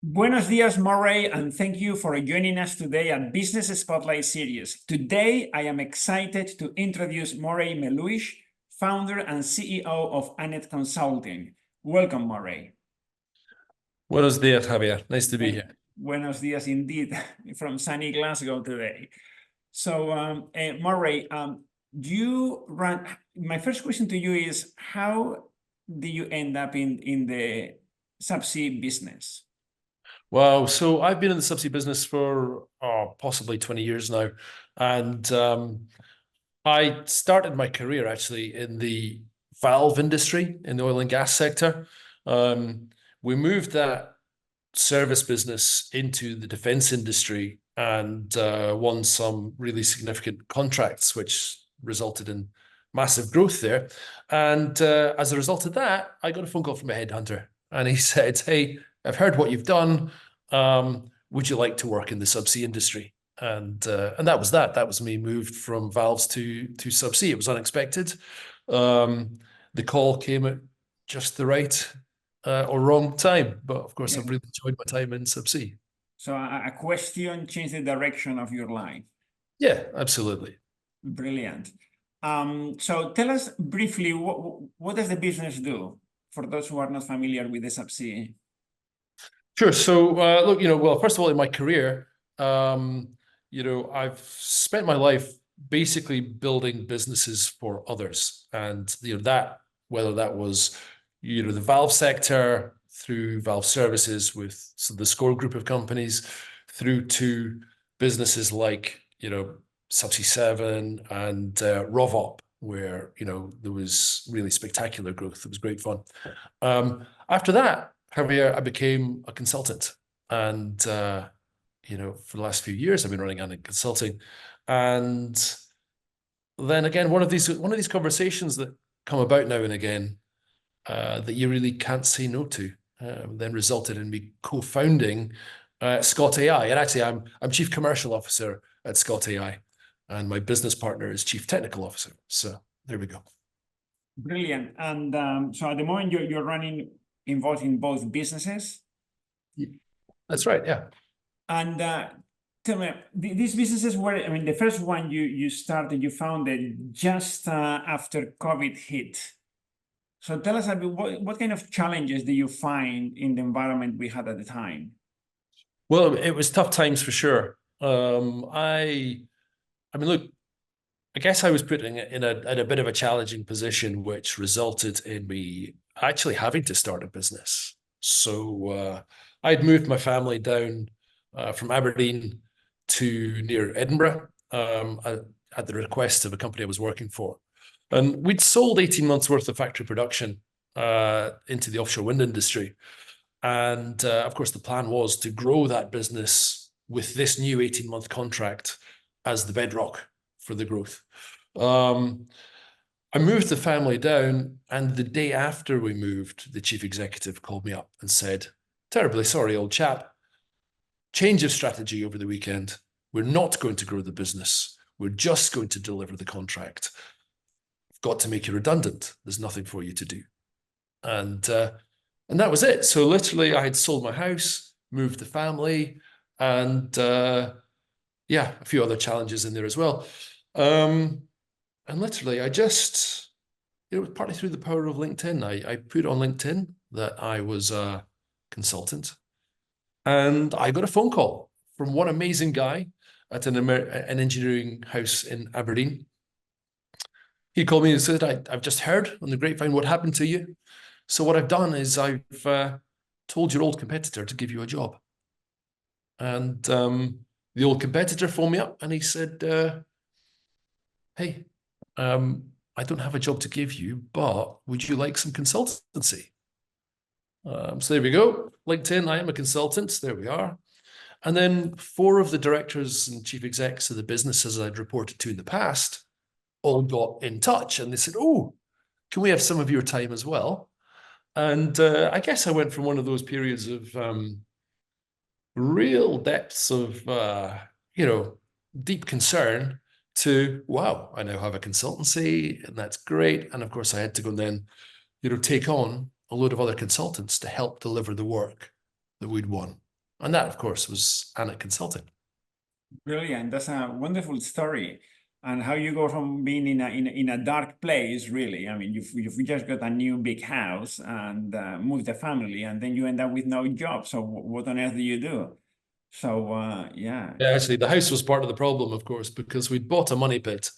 Buenos dias, Moray, and thank you for joining us today at Business Spotlight Series. Today, I am excited to introduce Moray Melhuish, founder and CEO of Annet Consulting. Welcome, Moray. Buenos dias, Javier. Nice to be here. Buenos dias indeed, from sunny Glasgow today. So, Moray, my first question to you is, how did you end up in the subsea business? Wow. So I've been in the subsea business for possibly 20 years now. And I started my career actually in the valve industry in the oil and gas sector. We moved that service business into the defense industry and won some really significant contracts, which resulted in massive growth there. And as a result of that, I got a phone call from a headhunter, and he said, "Hey, I've heard what you've done. Would you like to work in the subsea industry?" And that was that. That was me moved from valves to subsea. It was unexpected. The call came at just the right or wrong time, but of course, I've really enjoyed my time in subsea. So a question changed the direction of your life. Yeah, absolutely. Brilliant. So tell us briefly, what does the business do for those who are not familiar with the subsea? Sure. So look, well, first of all, in my career, I've spent my life basically building businesses for others, and that whether that was the valve sector through valve services with the Score group of companies, through to businesses like Subsea 7 and Rovop, where there was really spectacular growth. It was great fun. After that, Javier, I became a consultant, and for the last few years, I've been running Annet Consulting, and then again, one of these conversations that come about now and again that you really can't say no to, then resulted in me co-founding Scott AI, and actually, I'm Chief Commercial Officer at Scott AI, and my business partner is Chief Technical Officer. So there we go. Brilliant. And so at the moment, you're involved in both businesses? That's right, yeah. And tell me, these businesses were, the first one you founded just after COVID hit. So tell us a bit, what kind of challenges do you find in the environment we had at the time? Well, it was tough times for sure. Look, I guess I was put in a bit of a challenging position, which resulted in me actually having to start a business. So I'd moved my family down from Aberdeen to near Edinburgh at the request of a company I was working for. And we'd sold 18 months worth of factory production into the offshore wind industry. And of course, the plan was to grow that business with this new 18-month contract as the bedrock for the growth. I moved the family down, and the day after we moved, the chief executive called me up and said, "Terribly sorry, old chap. Change of strategy over the weekend. We're not going to grow the business. We're just going to deliver the contract. We've got to make you redundant. There's nothing for you to do." And that was it. So literally, I had sold my house, moved the family, and a few other challenges in there as well. And literally, I just, partly through the power of LinkedIn, I put on LinkedIn that I was a consultant, and I got a phone call from one amazing guy at an engineering house in Aberdeen. He called me and said, "I've just heard on the grapevine what happened to you. So what I've done is I've told your old competitor to give you a job." And the old competitor phoned me up and he said, "Hey, I don't have a job to give you, but would you like some consultancy?" So there we go. LinkedIn, I am a consultant. There we are. And then 4 of the directors and chief execs of the businesses I'd reported to in the past all got in touch, and they said, "Oh, can we have some of your time as well?" And I guess I went from one of those periods of real depths of, deep concern to, wow, I now have a consultancy, and that's great. And of course, I had to go and then, take on a load of other consultants to help deliver the work that we'd won. And that, of course, was Annet Consulting. Brilliant. That's a wonderful story. And how you go from being in a dark place, really. I mean, you've just got a new big house and moved the family, and then you end up with no job. So what on earth do you do? So yeah. Yeah, actually, the house was part of the problem, of course, because we'd bought a money pit.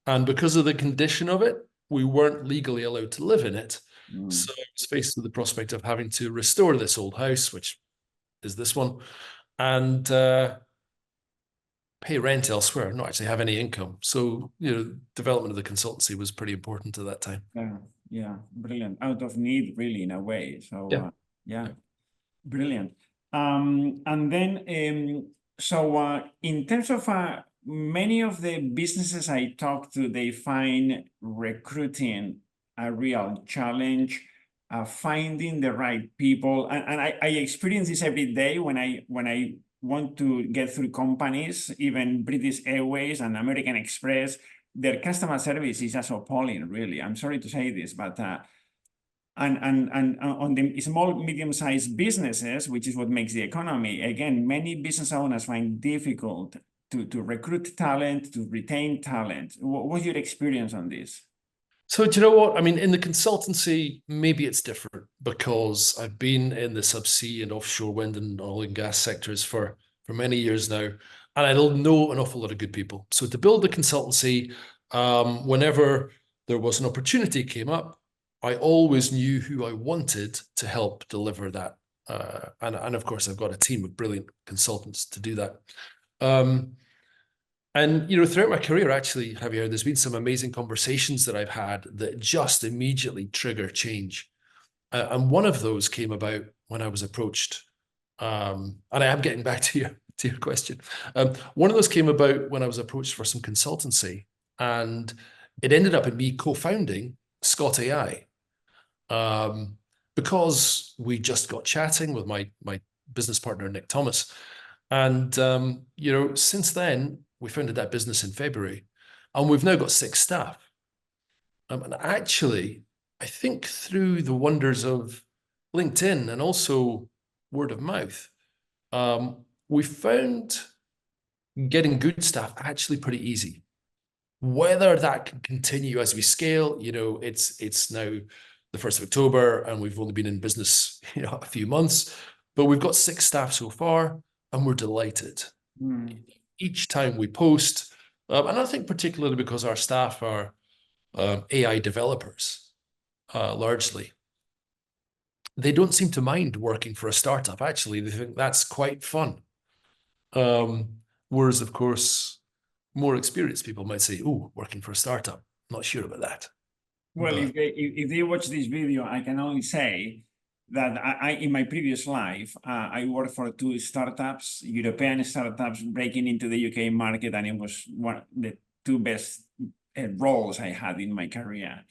And because of the condition of it, we weren't legally allowed to live in it. Mm. So I was faced with the prospect of having to restore this old house, which is this one, and pay rent elsewhere, not actually have any income. So, development of the consultancy was pretty important at that time. Yeah, yeah, brilliant. Out of need, really, in a way. So Yeah. yeah, Yeah. brilliant. And then so in terms of many of the businesses I talk to, they find recruiting a real challenge, finding the right people. And I experience this every day when I want to get through companies, even British Airways and American Express. Their customer service is just appalling, really. I'm sorry to say this, but and on the small, medium-sized businesses, which is what makes the economy, again, many business owners find difficult to recruit talent, to retain talent. What's your experience on this? So do you know what? I mean, in the consultancy, maybe it's different because I've been in the subsea and offshore wind and oil and gas sectors for many years now, and I don't know an awful lot of good people. So to build the consultancy, whenever there was an opportunity came up, I always knew who I wanted to help deliver that. And of course, I've got a team of brilliant consultants to do that. And throughout my career, actually, Javier, there's been some amazing conversations that I've had that just immediately trigger change. And one of those came about when I was approached. And I am getting back to your question. One of those came about when I was approached for some consultancy, and it ended up in me co-founding Scott AI, because we just got chatting with my business partner Nick Thomas, and since then we founded that business in February, and we've now got 6 staff. And actually, I think through the wonders of LinkedIn and also word of mouth, we found getting good staff actually pretty easy. Whether that can continue as we scale, it's now the 1st of October and we've only been in business, a few months, but we've got 6 staff so far and we're delighted. Each time we post, and I think particularly because our staff are AI developers, largely, they don't seem to mind working for a startup. Actually, they think that's quite fun. Whereas, of course, more experienced people might say, "Oh, working for a startup, not sure about that." Well, But if they watch this video, I can only say that I in my previous life, I worked for 2 startups, European startups breaking into the UK market, and it was one of the 2 best roles I had in my career.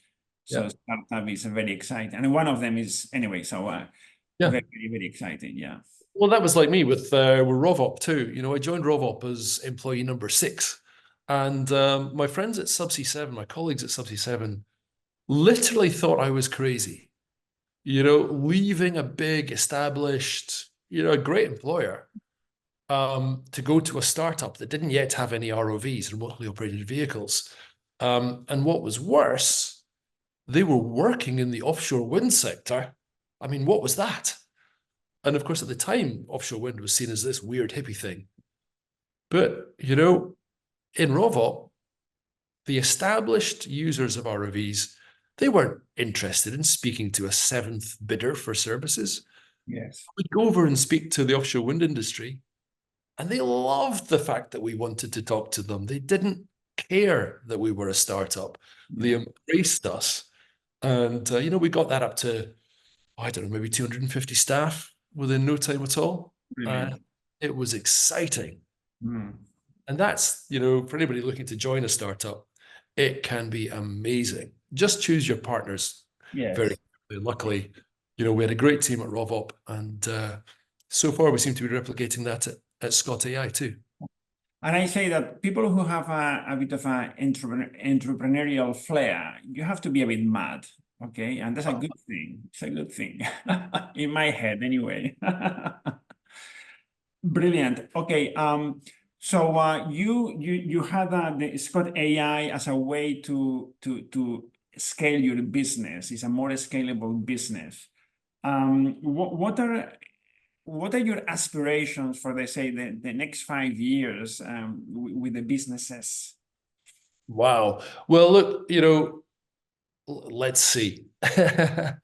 So yeah, startup is very exciting, and one of them is anyway. So yeah. very, very exciting. Yeah. Well, that was like me with Rovop too. I joined Rovop as employee number 6, and my friends at Subsea 7, my colleagues at Subsea 7, literally thought I was crazy. Leaving a big established, a great employer, to go to a startup that didn't yet have any ROVs, remotely operated vehicles. And what was worse, they were working in the offshore wind sector. I mean, what was that? And of course, at the time, offshore wind was seen as this weird hippie thing. But, in Rovop, the established users of ROVs, they weren't interested in speaking to a 7th bidder for services. Yes. We'd go over and speak to the offshore wind industry, and they loved the fact that we wanted to talk to them. They didn't care that we were a startup. They embraced us. And, we got that up to, I don't know, maybe 250 staff within no time at all. It was exciting. And that's, for anybody looking to join a startup, it can be amazing. Just choose your partners very carefully. Luckily, we had a great team at Rovop, and so far we seem to be replicating that at Scott AI too. And I say that people who have a bit of an entrepreneurial flair, you have to be a bit mad, okay? And that's a good thing. It's a good thing, in my head anyway. Brilliant. Okay. So you had it's called AI as a way to scale your business. It's a more scalable business. What are your aspirations for, let's say, the next 5 years with the businesses? Wow. Well, look, let's see. A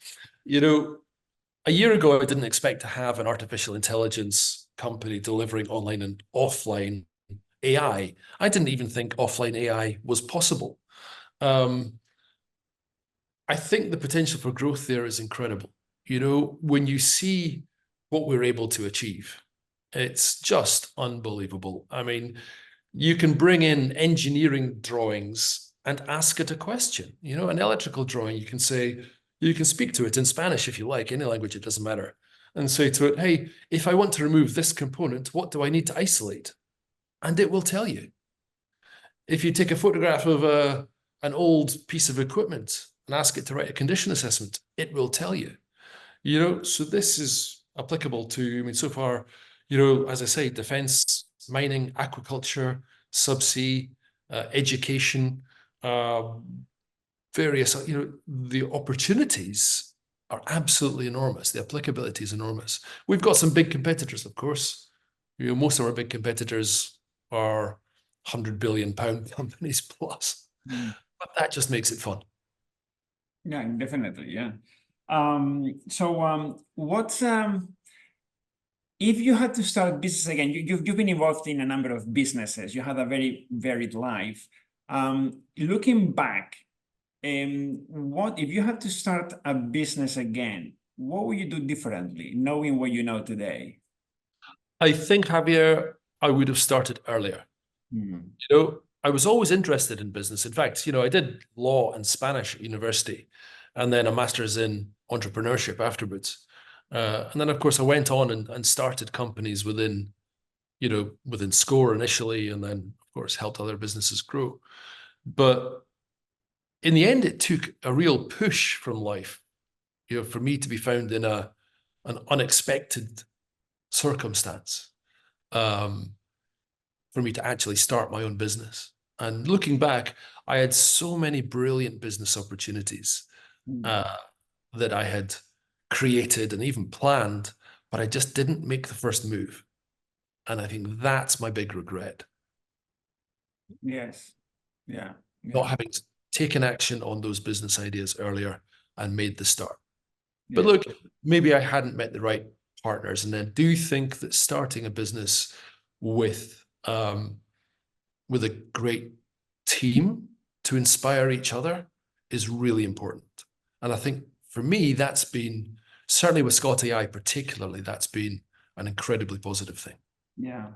year ago, I didn't expect to have an artificial intelligence company delivering online and offline AI. I didn't even think offline AI was possible. I think the potential for growth there is incredible. When you see what we're able to achieve, it's just unbelievable. I mean, you can bring in engineering drawings and ask it a question. An electrical drawing, you can speak to it in Spanish if you like, any language, it doesn't matter, and say to it, hey, if I want to remove this component, what do I need to isolate? And it will tell you. If you take a photograph of an old piece of equipment and ask it to write a condition assessment, it will tell you. So this is applicable to, I mean, so far, as I say, defense, mining, aquaculture, subsea, education, various, the opportunities are absolutely enormous. The applicability is enormous. We've got some big competitors, of course. Most of our big competitors are £100 billion companies plus, but that just makes it fun. Yeah, definitely. Yeah. What's if you had to start business again, you've been involved in a number of businesses. You had a very varied life. Looking back, what if you had to start a business again? What would you do differently, knowing what you know today? I think, Javier, I would have started earlier. I was always interested in business. In fact, I did law and Spanish at university, and then a master's in entrepreneurship afterwards. And then, of course, I went on and started companies within SCORE initially, and then, of course, helped other businesses grow. But in the end, it took a real push from life, for me to be found in an unexpected circumstance, for me to actually start my own business. And looking back, I had so many brilliant business opportunities that I had created and even planned, but I just didn't make the first move. And I think that's my big regret. Yes. Yeah. Not having taken action on those business ideas earlier and made the start. Yeah. But look, maybe I hadn't met the right partners. And I do think that starting a business with a great team to inspire each other is really important. And I think for me, that's been, certainly with Scott AI particularly, that's been an incredibly positive thing. Yeah.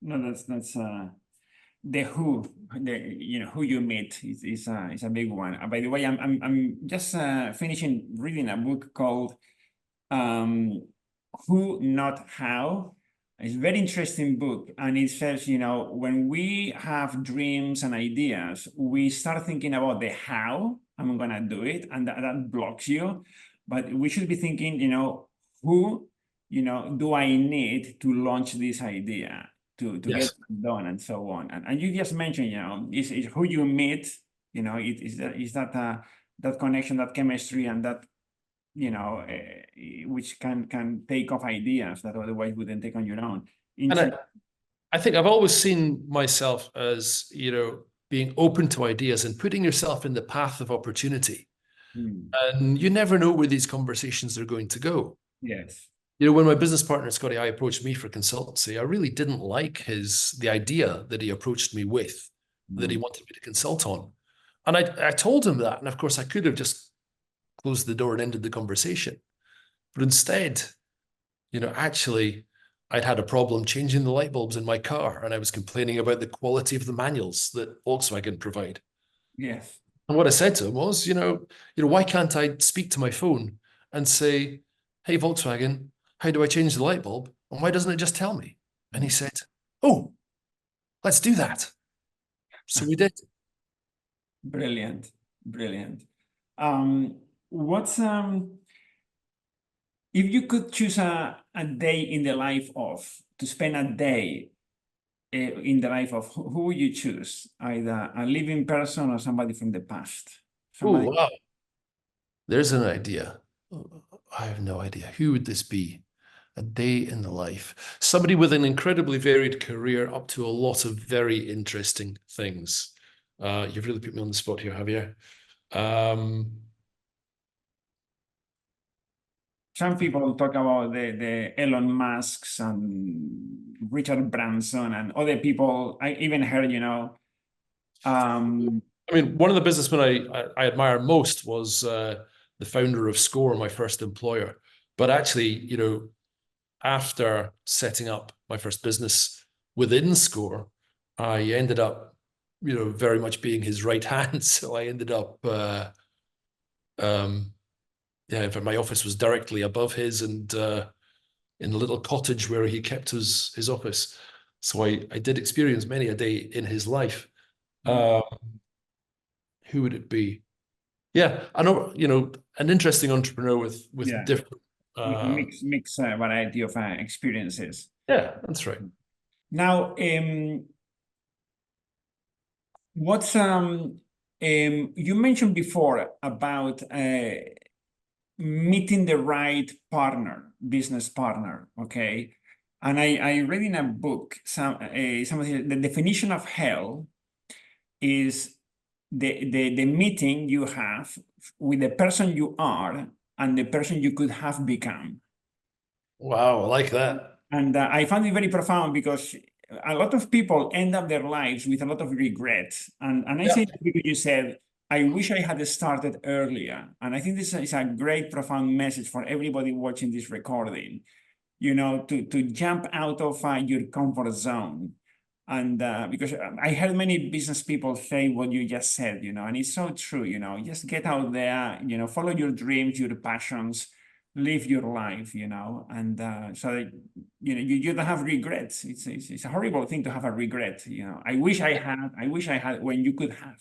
No, that's the who you meet is a big one. By the way, I'm just finishing reading a book called Who Not How. It's a very interesting book, and it says, when we have dreams and ideas, we start thinking about the how I'm gonna do it, and that blocks you. But we should be thinking, who, do I need to launch this idea to Yes. get it done, and so on. And you just mentioned, is who you meet, is that connection, that chemistry, and that which can take off ideas that otherwise wouldn't take on your own. And I think I've always seen myself as, being open to ideas and putting yourself in the path of opportunity. And you never know where these conversations are going to go. Yes. When my business partner, Scotty I, approached me for consultancy, I really didn't like the idea that he approached me with, that he wanted me to consult on. And I told him that. And of course, I could have just closed the door and ended the conversation. But instead, actually, I'd had a problem changing the light bulbs in my car, and I was complaining about the quality of the manuals that Volkswagen provide. Yes. And what I said to him was, why can't I speak to my phone and say, hey, Volkswagen, how do I change the light bulb? And why doesn't it just tell me? And he said, oh, let's do that. So we did. Brilliant. Brilliant. What's if you could choose a day in the life of to spend a day in the life of who would you choose? Either a living person or somebody from the past? Somebody. Oh, wow. There's an idea. I have no idea. Who would this be? A day in the life. Somebody with an incredibly varied career up to a lot of very interesting things. You've really put me on the spot here, Javier. Some people talk about the Elon Musks and Richard Branson and other people. I even heard, I mean, one of the businessmen I admire most was the founder of Score, my first employer. But actually, after setting up my first business within Score, I ended up, very much being his right hand. So I ended up, in fact, my office was directly above his and in a little cottage where he kept his office. So I did experience many a day in his life. Who would it be? Yeah, I know, an interesting entrepreneur with Yeah. different mix variety of experiences. Yeah, that's right. Now, what's you mentioned before about meeting the right business partner, okay? And I read in a book somebody the definition of hell is the meeting you have with the person you are and the person you could have become. Wow, I like that. And I found it very profound because a lot of people end up their lives with a lot of regret. And I say because you said, I wish I had started earlier. And I think this is a great, profound message for everybody watching this recording, to jump out of your comfort zone. And because I heard many business people say what you just said, and it's so true, just get out there, follow your dreams, your passions, live your life, and so that, you don't have regrets. It's a horrible thing to have a regret, I wish I had when you could have.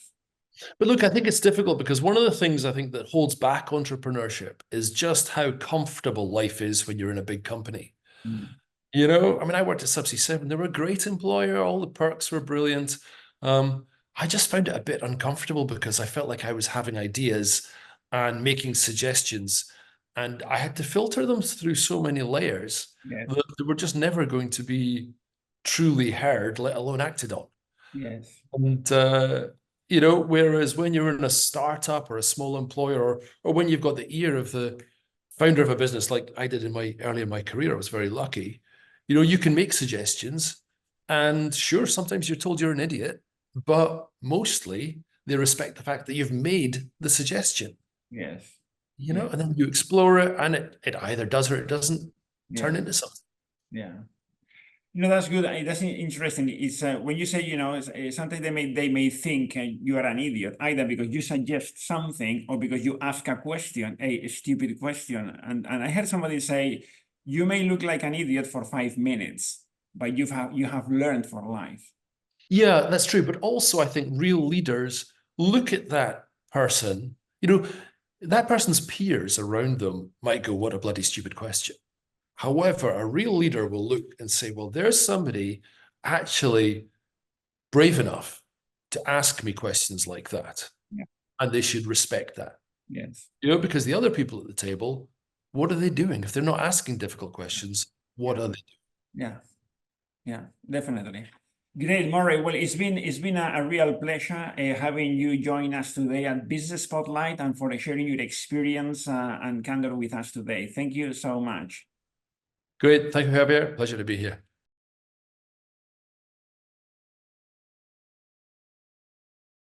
But look, I think it's difficult because one of the things I think that holds back entrepreneurship is just how comfortable life is when you're in a big company. I mean, I worked at Subsea 7. They were a great employer. All the perks were brilliant. I just found it a bit uncomfortable because I felt like I was having ideas and making suggestions, and I had to filter them through so many layers that they were just never going to be truly heard, let alone acted on. Yes. And whereas when you're in a startup or a small employer, or when you've got the ear of the founder of a business, like I did early in my career, I was very lucky. You can make suggestions, and sure, sometimes you're told you're an idiot, but mostly they respect the fact that you've made the suggestion. Yes. And then you explore it, and it either does or it doesn't turn into something. Yeah. That's good. That's interesting. It's when you say, sometimes they may think you are an idiot, either because you suggest something or because you ask a question, a stupid question. And I heard somebody say, you may look like an idiot for 5 minutes, but you have learned for life. Yeah, that's true. But also, I think real leaders look at that person, that person's peers around them might go, what a bloody stupid question. However, a real leader will look and say, well, there's somebody actually brave enough to ask me questions like that. Yeah. And they should respect that. Yes. Because the other people at the table, what are they doing? If they're not asking difficult questions, what are they doing? Yeah, definitely. Great, Moray. Well, it's been a real pleasure having you join us today at Business Spotlight and for sharing your experience and candor with us today. Thank you so much. Great. Thank you, Javier. Pleasure to be here.